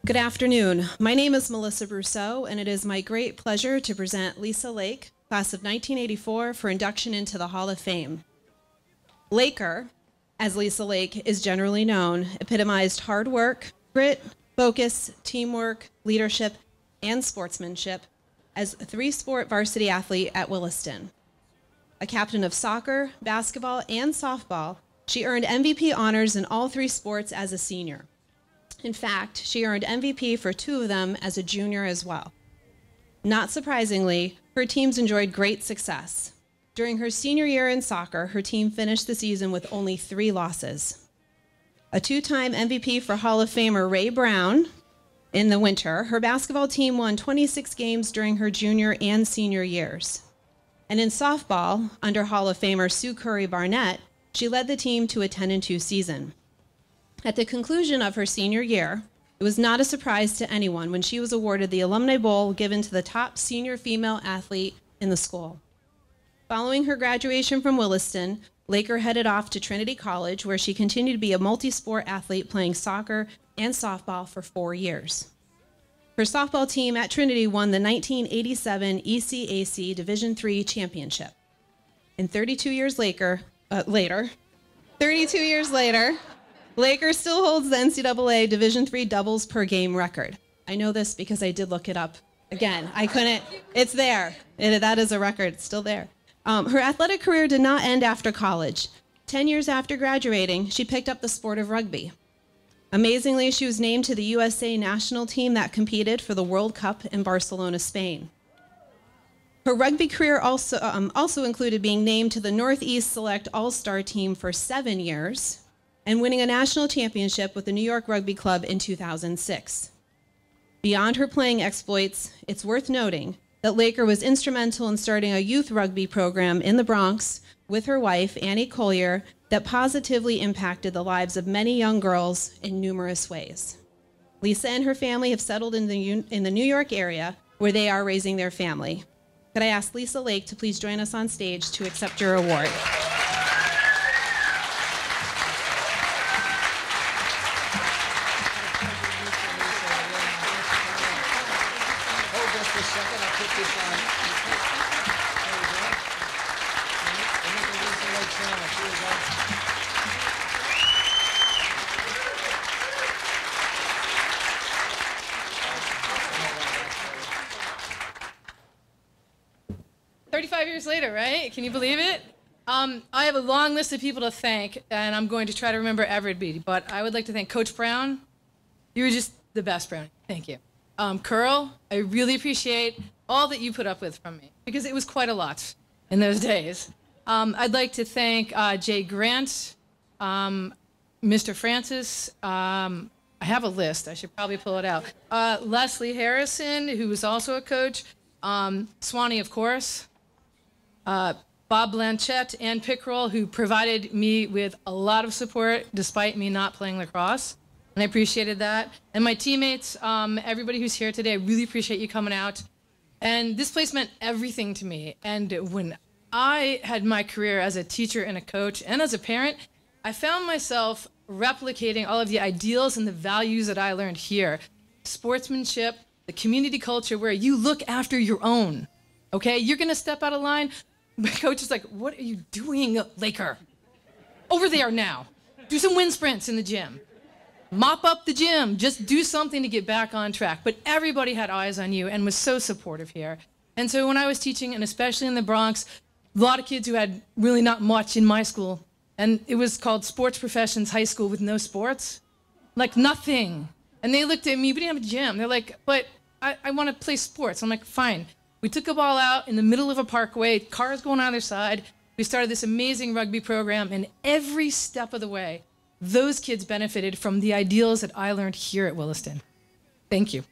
Good afternoon. My name is Melissa Brousseau, and it is my great pleasure to present Lisa Lake, class of 1984, for induction into the Hall of Fame. Laker, as Lisa Lake is generally known, epitomized hard work, grit, focus, teamwork, leadership, and sportsmanship as a three-sport varsity athlete at Williston. A captain of soccer, basketball, and softball, she earned MVP honors in all three sports as a senior. In fact, she earned MVP for two of them as a junior as well. Not surprisingly, her teams enjoyed great success. During her senior year in soccer, her team finished the season with only 3 losses. A two-time MVP for Hall of Famer Ray Brown in the winter, her basketball team won 26 games during her junior and senior years. And in softball, under Hall of Famer Sue Curry Barnett, she led the team to a 10-2 season. At the conclusion of her senior year, it was not a surprise to anyone when she was awarded the Alumni Bowl given to the top senior female athlete in the school. Following her graduation from Williston, Laker headed off to Trinity College, where she continued to be a multi-sport athlete playing soccer and softball for 4 years. Her softball team at Trinity won the 1987 ECAC Division III championship. And 32 years later, Laker still holds the NCAA Division III doubles per game record. I know this because I did look it up again. I couldn't, it's there. That is a record, it's still there. Her athletic career did not end after college. 10 years after graduating, she picked up the sport of rugby. Amazingly, she was named to the USA national team that competed for the World Cup in Barcelona, Spain. Her rugby career also included being named to the Northeast Select All-Star team for 7 years, and winning a national championship with the New York Rugby Club in 2006. Beyond her playing exploits, it's worth noting that Laker was instrumental in starting a youth rugby program in the Bronx with her wife, Annie Collier, that positively impacted the lives of many young girls in numerous ways. Lisa and her family have settled in the New York area, where they are raising their family. Could I ask Lisa Lake to please join us on stage to accept your award? Years later, right? Can you believe it? I have a long list of people to thank, and I'm going to try to remember everybody, but I would like to thank Coach Brown. You were just the best, Brown. Thank you. Curl, I really appreciate all that you put up with from me, because it was quite a lot in those days. I'd like to thank Jay Grant, Mr. Francis. I have a list. I should probably pull it out. Leslie Harrison, who was also a coach. Swanee, of course. Bob Blanchette and Pickrell, who provided me with a lot of support despite me not playing lacrosse, and I appreciated that. And my teammates, everybody who's here today, I really appreciate you coming out. And this place meant everything to me. And when I had my career as a teacher and a coach and as a parent, I found myself replicating all of the ideals and the values that I learned here. Sportsmanship, the community culture where you look after your own. Okay, you're gonna step out of line. My coach is like, what are you doing, Laker? Over there now. Do some wind sprints in the gym. Mop up the gym. Just do something to get back on track. But everybody had eyes on you and was so supportive here. And so when I was teaching, and especially in the Bronx, a lot of kids who had really not much in my school, and it was called Sports Professions High School with no sports. Like nothing. And they looked at me, we didn't have a gym. They're like, but I want to play sports. I'm like, fine. We took a ball out in the middle of a parkway, cars going on either side. We started this amazing rugby program, and every step of the way, those kids benefited from the ideals that I learned here at Williston. Thank you.